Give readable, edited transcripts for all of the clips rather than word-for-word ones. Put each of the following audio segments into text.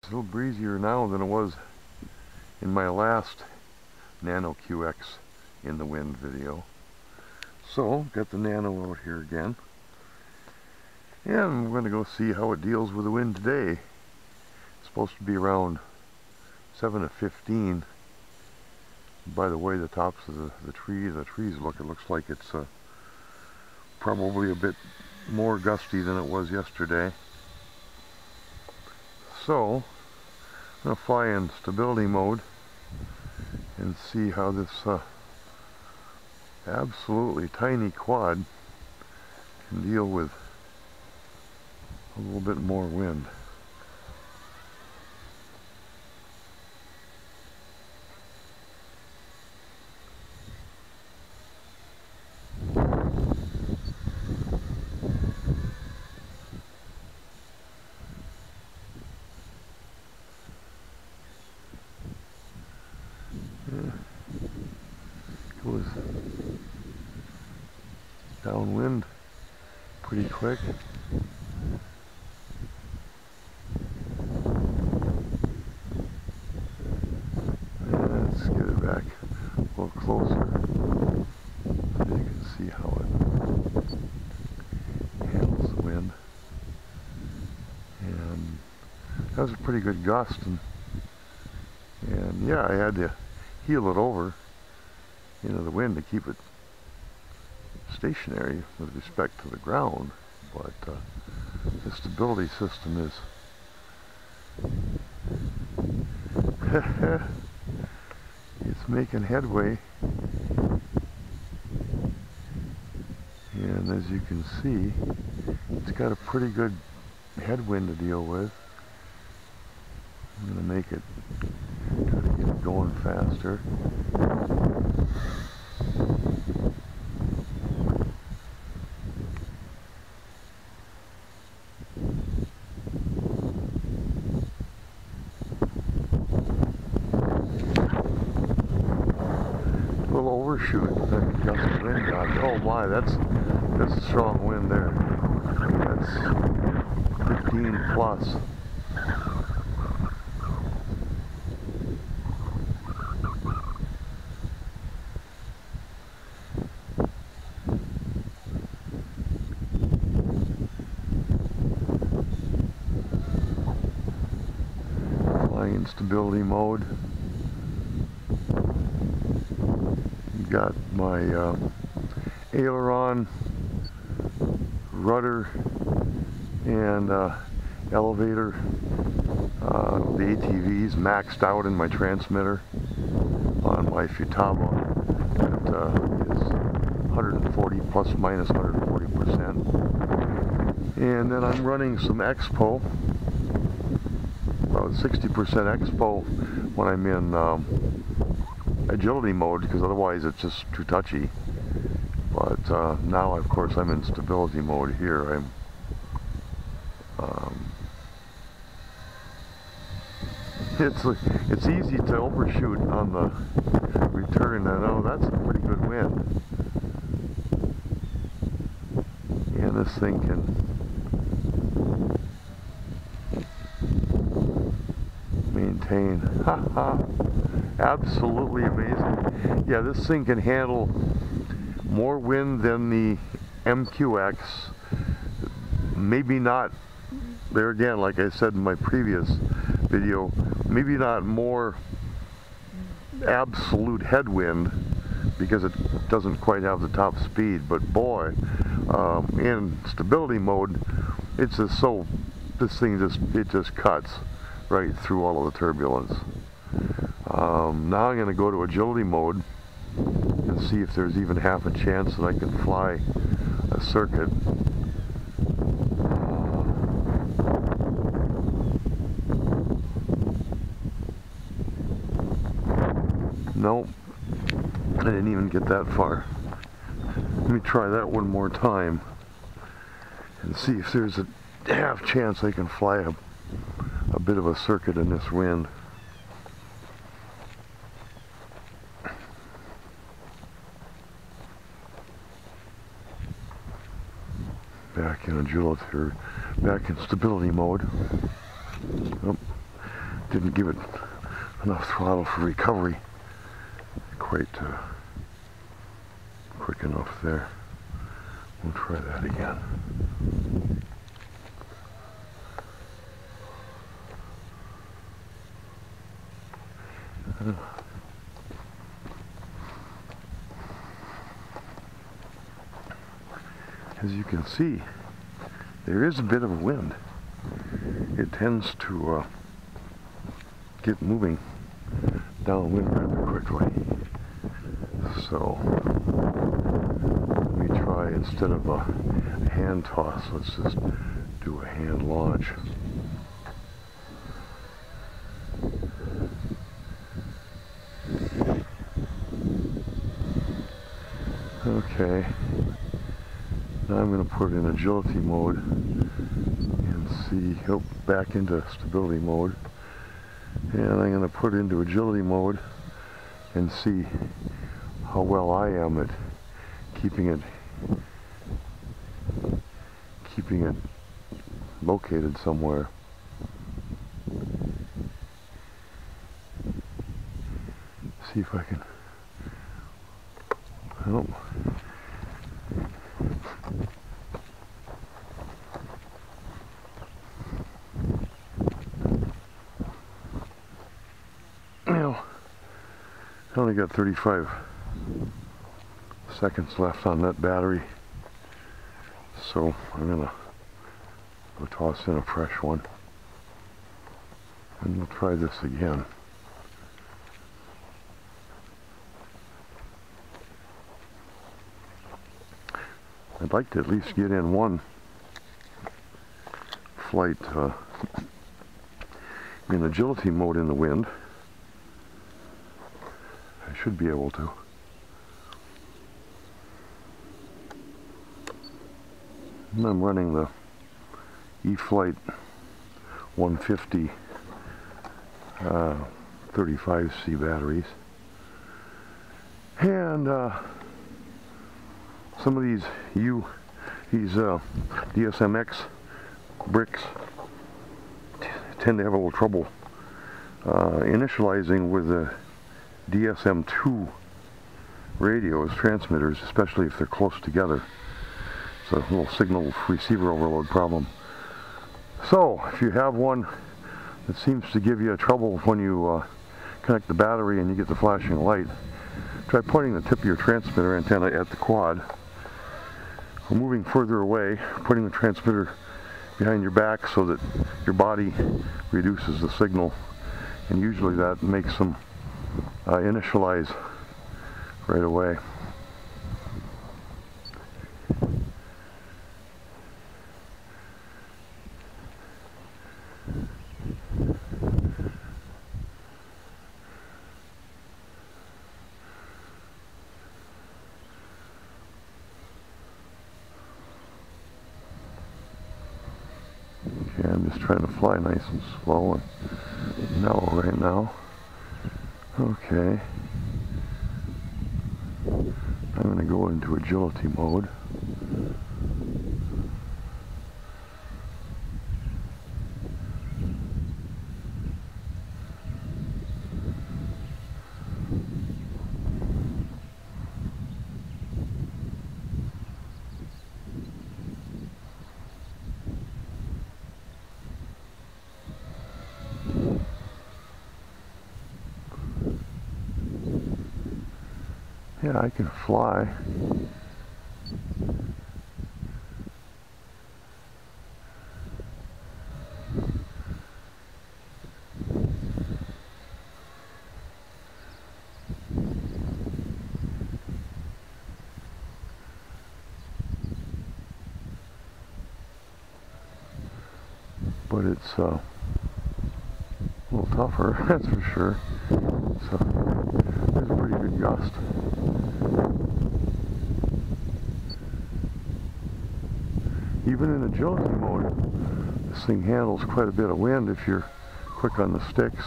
a little breezier now than it was in my last Nano QX in the wind video. So, got the Nano out here again. And we're going to go see how it deals with the wind today. It's supposed to be around 7 to 15. By the way the tops of the trees look, it looks like it's probably a bit more gusty than it was yesterday. So, I'm going to fly in stability mode and see how this absolutely tiny quad can deal with a little bit more wind. Goes downwind pretty quick. Let's get it back a little closer so you can see how it handles the wind. And that was a pretty good gust, and yeah, I had to heel it over into the wind to keep it stationary with respect to the ground, but the stability system is it's making headway, and as you can see, it's got a pretty good headwind to deal with. I'm going to make it, try to get it going faster. A little overshoot that gust of wind got. Oh my, that's a strong wind there. That's 15 plus. In stability mode. Got my aileron, rudder, and elevator. The ATVs maxed out in my transmitter on my Futaba. That is 140 plus minus 140%. And then I'm running some Expo. About 60% Expo when I'm in agility mode, because otherwise it's just too touchy. But now, of course, I'm in stability mode here. It's easy to overshoot on the return. I know that's a pretty good wind, and this thing can maintain. Absolutely amazing. Yeah, this thing can handle more wind than the MQX. Maybe not, there again, like I said in my previous video, maybe not more absolute headwind because it doesn't quite have the top speed, but boy, in stability mode, it's just so, this thing just cuts right through all of the turbulence. Now I'm going to go to agility mode and see if there's even half a chance that I can fly a circuit. Nope, I didn't even get that far. Let me try that one more time and see if there's a half chance I can fly a bit of a circuit in this wind. Back in agility, or back in stability mode. Oh, didn't give it enough throttle for recovery. Quite quick enough there. We'll try that again. As you can see, there is a bit of wind. It tends to get moving downwind rather quickly. So let me try, instead of a hand toss, let's just do a hand launch. Okay, now I'm going to put it in agility mode and see, back into stability mode, and I'm going to put it into agility mode and see how well I am at keeping it located somewhere. See if I can. Oh. Now, I only got 35 seconds left on that battery, so I'm gonna go toss in a fresh one, and we'll try this again. I'd like to at least get in one flight in agility mode in the wind. I should be able to. And I'm running the E-flite 150 35C batteries. And some of these DSMX bricks tend to have a little trouble initializing with the DSM2 radios, transmitters, especially if they're close together. It's a little signal receiver overload problem. So if you have one that seems to give you trouble when you connect the battery and you get the flashing light, try pointing the tip of your transmitter antenna at the quad, or moving further away, putting the transmitter behind your back so that your body reduces the signal, and usually that makes them initialize right away. Okay, I'm just trying to fly nice and slow and mellow right now. Okay. I'm going to go into agility mode. Yeah, I can fly. But it's a little tougher, that's for sure. So there's a pretty good gust. Even in agility mode, this thing handles quite a bit of wind if you're quick on the sticks.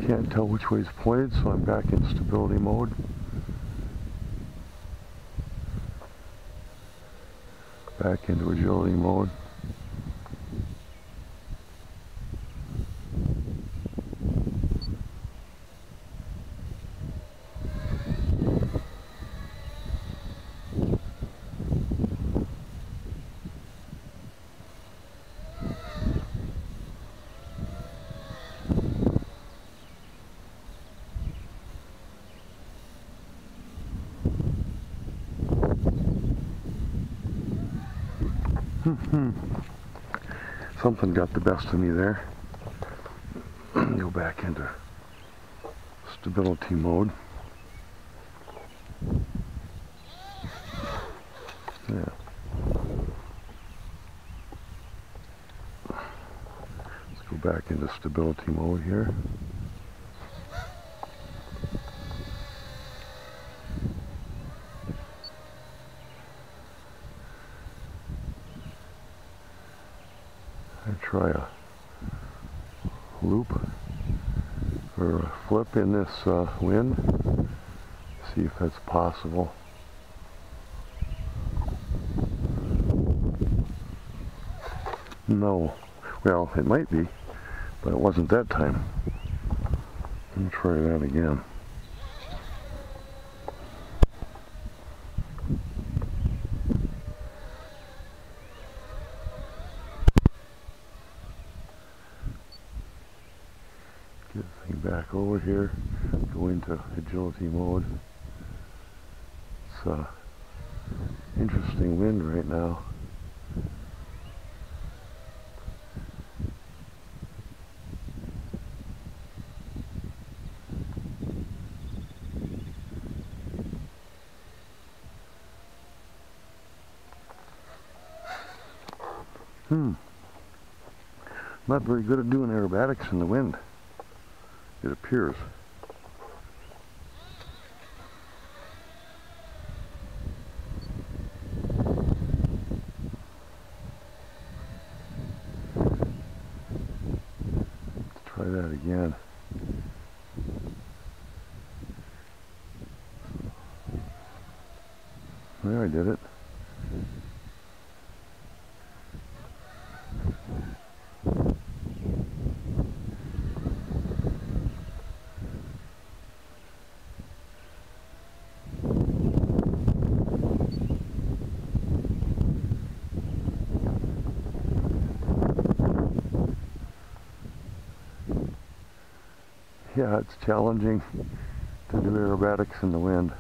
Can't tell which way it's pointed, so I'm back in stability mode. Back into agility mode. Something got the best of me there. Go back into stability mode. Yeah. Let's go back into stability mode here. And try a loop or a flip in this wind. See if that's possible. No. Well, it might be, but it wasn't that time. Let me try that again. Get the thing back over here, go into agility mode. It's interesting wind right now. Not very good at doing aerobatics in the wind, it appears. Let's try that again. There, I did it. Yeah, it's challenging to do aerobatics in the wind.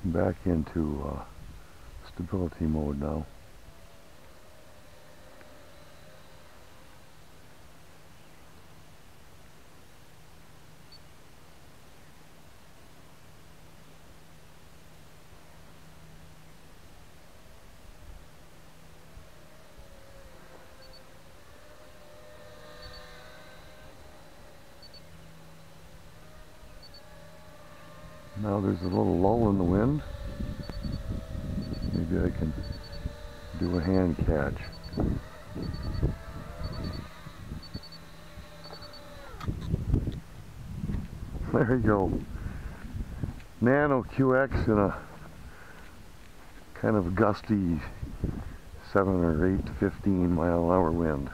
Back into stability mode now. Now there's a little lull in the wind. Maybe I can do a hand catch. There you go. Nano QX in a kind of gusty 7 or 8 to 15 mile an hour wind.